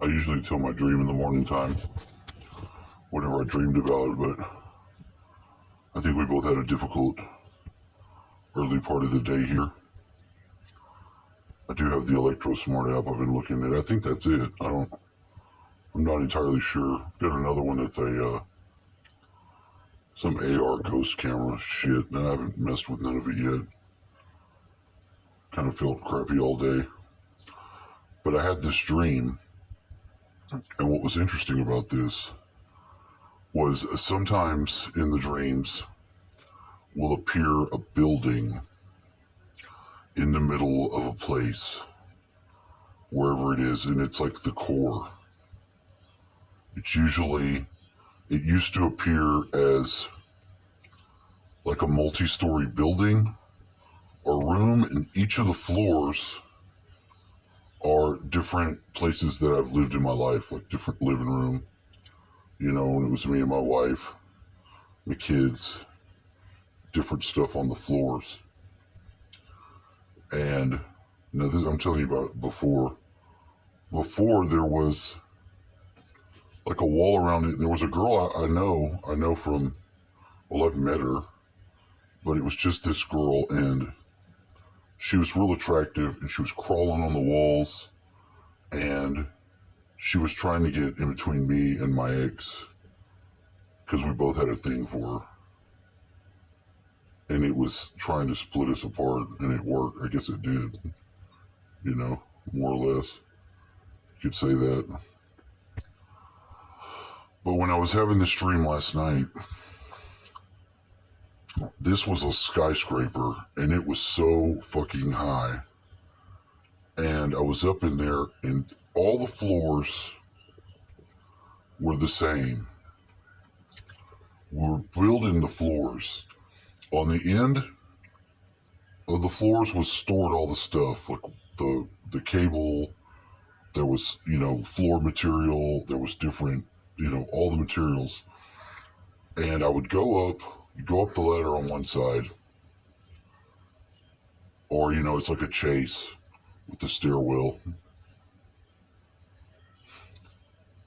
I usually tell my dream in the morning time, whatever I dreamed about, but I think we both had a difficult early part of the day here. I do have the Electro Smart app I've been looking at. I think that's it. I'm not entirely sure. I've got another one that's some AR ghost camera shit, and I haven't messed with none of it yet. Kind of felt crappy all day. But I had this dream, and what was interesting about this was sometimes in the dreams will appear a building in the middle of a place, wherever it is, and it's like the core. It used to appear as like a multi-story building or room, and each of the floors are different places that I've lived in my life, like different living room, when it was me and my wife, my kids, different stuff on the floors. And this I'm telling you about before there was like a wall around it. There was a girl I know from, well, I've met her, but it was just this girl, and she was real attractive, and she was crawling on the walls, and she was trying to get in between me and my ex because we both had a thing for her, and it was trying to split us apart, and it worked. I guess it did, more or less. You could say that. But when I was having this dream last night, this was a skyscraper, and it was so fucking high. And I was up in there, and all the floors were the same. We were building the floors. On the end of the floors was stored all the stuff, like the cable. There was, floor material. There was different, all the materials. And I would go up the ladder on one side, or, it's like a chase with the stairwell.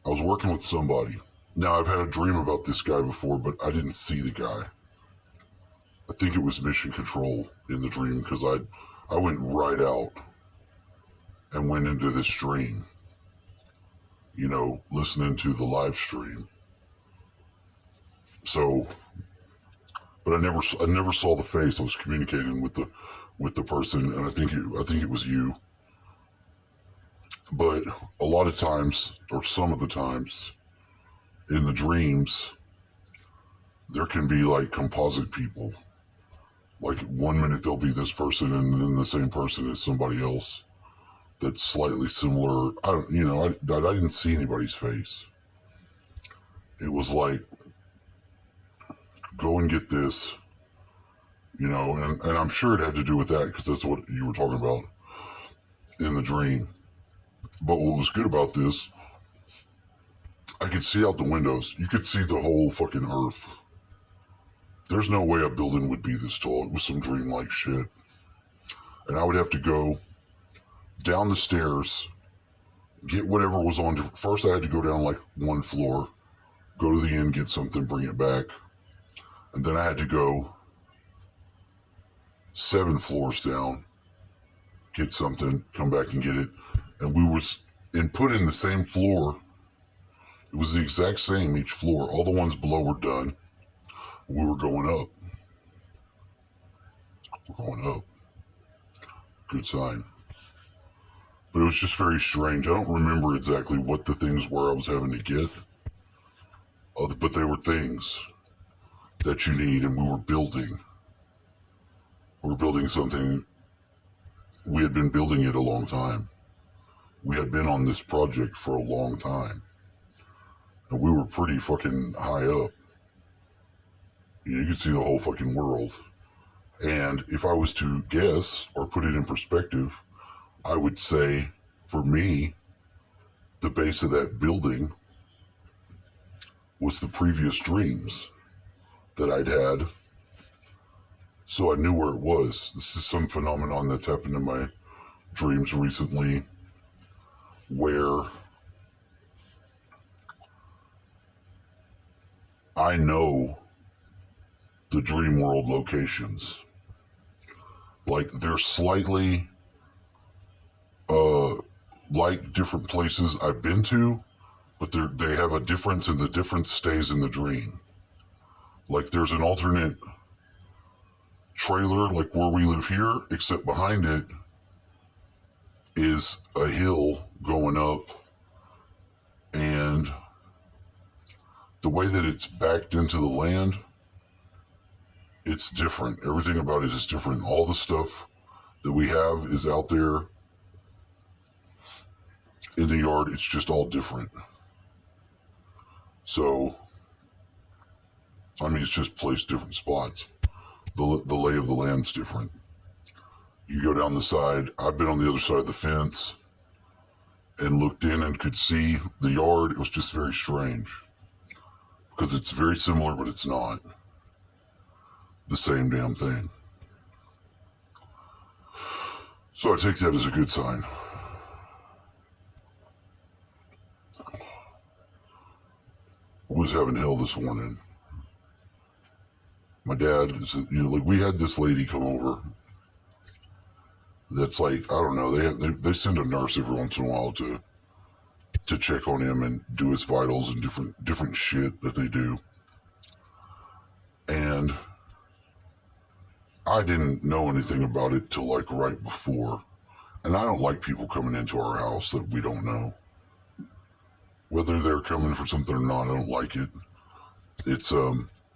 I was working with somebody. Now, I've had a dream about this guy before, but I didn't see the guy. I think it was Mission Control in the dream, because I went right out and went into this dream, listening to the live stream. So, but I never saw the face. I was communicating with the person, and I think it was you. But a lot of times, or some of the times, in the dreams, there can be like composite people. Like 1 minute there'll be this person, and then the same person is somebody else that's slightly similar. I didn't see anybody's face. It was like, go and get this, and I'm sure it had to do with that, because that's what you were talking about in the dream. But what was good about this, I could see out the windows. You could see the whole fucking earth. There's no way a building would be this tall. It was some dreamlike shit. And I would have to go down the stairs, get whatever was on. First, I had to go down like one floor, go to the end, get something, bring it back. And then I had to go 7 floors down, get something, come back and get it. And we was put in the same floor. It was the exact same each floor. All the ones below were done. We were going up. We're going up. Good sign. But it was just very strange. I don't remember exactly what the things were I was having to get. But they were things that you need, and we were building. We were building something. We had been building it a long time. We had been on this project for a long time. And we were pretty fucking high up. You could see the whole fucking world. And if I was to guess or put it in perspective, I would say, for me, the base of that building was the previous dreams that I'd had. So I knew where it was. This is some phenomenon that's happened in my dreams recently, where I know the dream world locations. Like they're slightly like different places I've been to, but they have a difference, and the difference stays in the dream. Like there's an alternate trailer, like where we live here, except behind it is a hill going up, and the way that it's backed into the land, it's different. Everything about it is different. All the stuff that we have is out there in the yard. It's just all different. So, I mean, it's just placed different spots. The lay of the land's different. You go down the side. I've been on the other side of the fence and looked in and could see the yard. It was just very strange because it's very similar, but it's not the same damn thing. So I take that as a good sign. Was having hell this morning. My dad is, like we had this lady come over. That's like, I don't know. They send a nurse every once in a while to check on him and do his vitals and different shit that they do. And I didn't know anything about it till like right before. And I don't like people coming into our house that we don't know. Whether they're coming for something or not, I don't like it. It's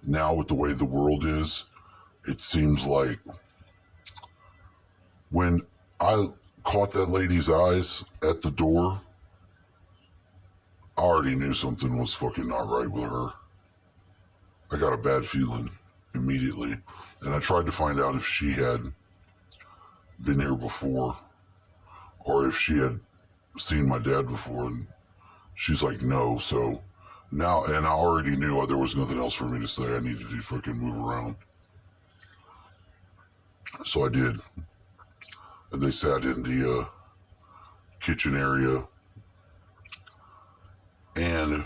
now with the way the world is, it seems like when I caught that lady's eyes at the door, I already knew something was fucking not right with her. I got a bad feeling immediately. And I tried to find out if she had been here before or if she had seen my dad before. And she's like, no. So now, and I already knew there was nothing else for me to say. I needed to fucking move around. So I did. And they sat in the kitchen area. And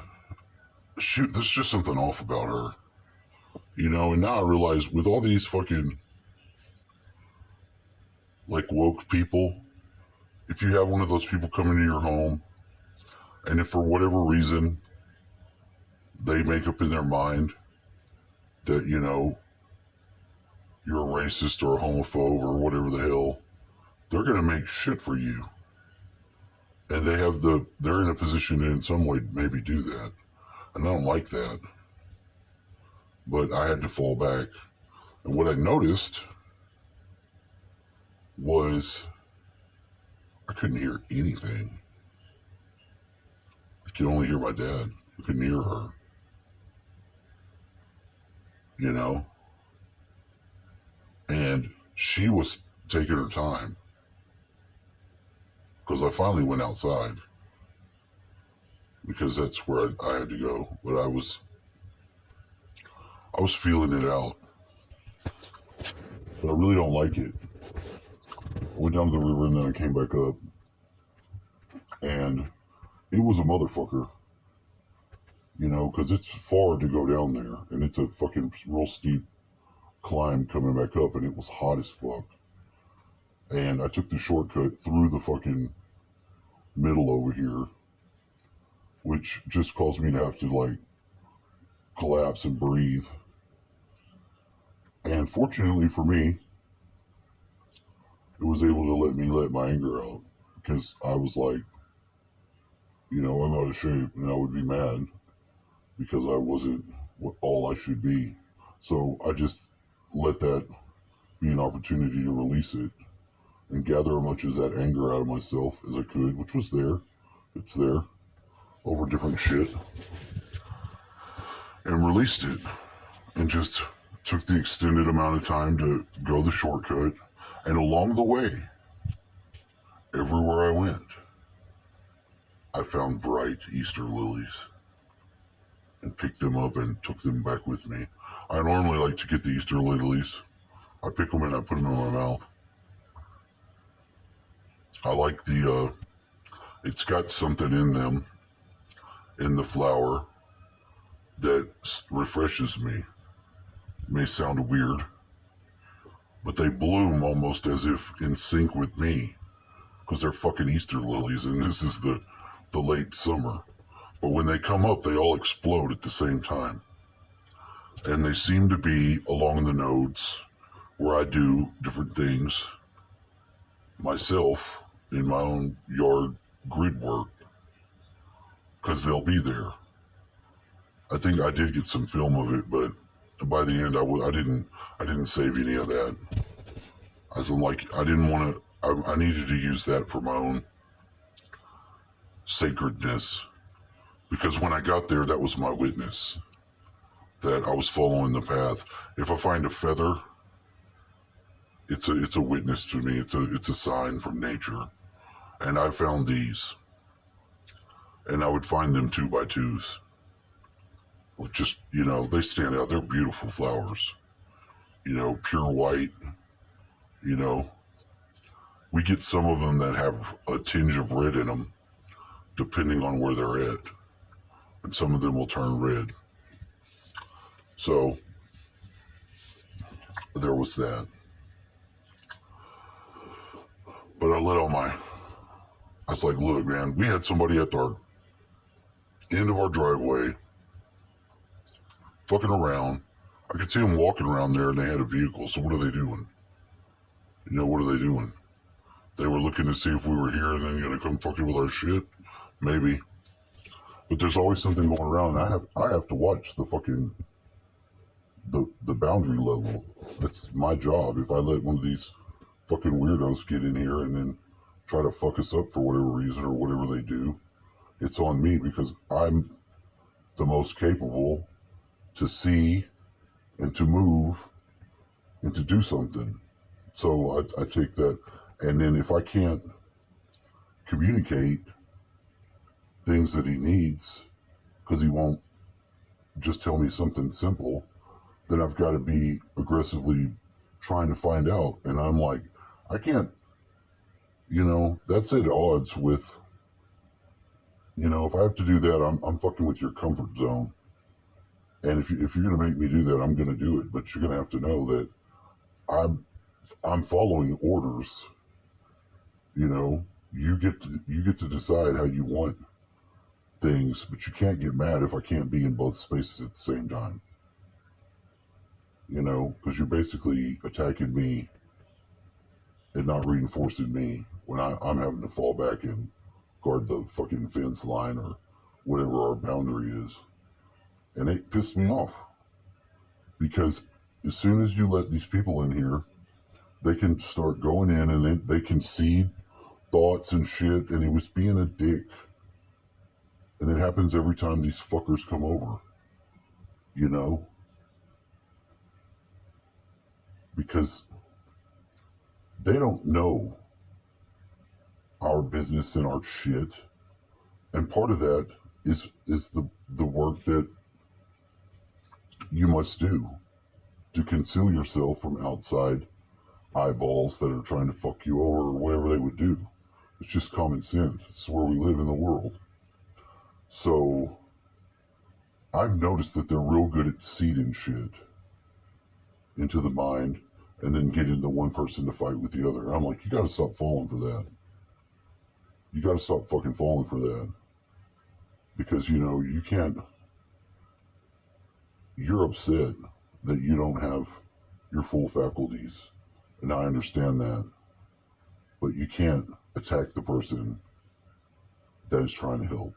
shoot, there's just something off about her. And now I realize with all these fucking like woke people, if you have one of those people come into your home and if for whatever reason they make up in their mind that, you're a racist or a homophobe or whatever the hell, they're going to make shit for you. And they're in a position to in some way maybe do that. And I don't like that. But I had to fall back. And what I noticed was I couldn't hear anything. I could only hear my dad. I couldn't hear her. And she was taking her time. Because I finally went outside. Because that's where I had to go. But I was feeling it out. But I really don't like it. I went down to the river and then I came back up. And it was a motherfucker. Because it's far to go down there. And it's a fucking real steep climb coming back up. And it was hot as fuck. And I took the shortcut through the fucking middle over here. Which just caused me to have to like collapse and breathe. And fortunately for me, it was able to let my anger out. Because I was like, I'm out of shape and I would be mad because I wasn't all I should be. So I just let that be an opportunity to release it and gather as much of that anger out of myself as I could, which was there. It's there over different shit, and released it and just took the extended amount of time to go the shortcut. And along the way, everywhere I went, I found bright Easter lilies and picked them up and took them back with me. I normally like to get the Easter lilies. I pick them and I put them in my mouth. I like it's got something in them, in the flower, that refreshes me. It may sound weird, but they bloom almost as if in sync with me, because they're fucking Easter lilies, and this is the late summer. But when they come up, they all explode at the same time. And they seem to be along the nodes where I do different things myself in my own yard grid work, because they'll be there. I think I did get some film of it, but by the end, I didn't save any of that. As in, like, I didn't want to. I needed to use that for my own sacredness, because when I got there, that was my witness that I was following the path. If I find a feather, it's a witness to me. It's a sign from nature, and I found these, and I would find them 2 by 2s. Just, they stand out. They're beautiful flowers. Pure white. We get some of them that have a tinge of red in them, depending on where they're at. And some of them will turn red. So, there was that. But I was like, look, man, we had somebody at our end of our driveway fucking around. I could see them walking around there, and they had a vehicle. So what are they doing? What are they doing? They were looking to see if we were here and then going to come fucking with our shit? Maybe. But there's always something going around. I have to watch the fucking the boundary level. That's my job. If I let one of these fucking weirdos get in here and then try to fuck us up for whatever reason or whatever they do, it's on me, because I'm the most capable to see and to move and to do something. So I take that, and then if I can't communicate things that he needs, because he won't just tell me something simple, then I've got to be aggressively trying to find out. And I'm like, I can't, that's at odds with, if I have to do that, I'm fucking with your comfort zone. And if you're going to make me do that, I'm going to do it. But you're going to have to know that I'm following orders. You get to decide how you want things, but you can't get mad if I can't be in both spaces at the same time. Because you're basically attacking me and not reinforcing me when I'm having to fall back and guard the fucking fence line or whatever our boundary is. And it pissed me off, because as soon as you let these people in here, they can start going in and then they can seed thoughts and shit. And he was being a dick. And it happens every time these fuckers come over, because they don't know our business and our shit. And part of that is the work that you must do to conceal yourself from outside eyeballs that are trying to fuck you over or whatever they would do. It's just common sense. It's where we live in the world. So I've noticed that they're real good at seeding shit into the mind and then getting the one person to fight with the other. And I'm like, you got to stop falling for that. You got to stop fucking falling for that. Because, you can't... You're upset that you don't have your full faculties. And I understand that. But you can't attack the person that is trying to help.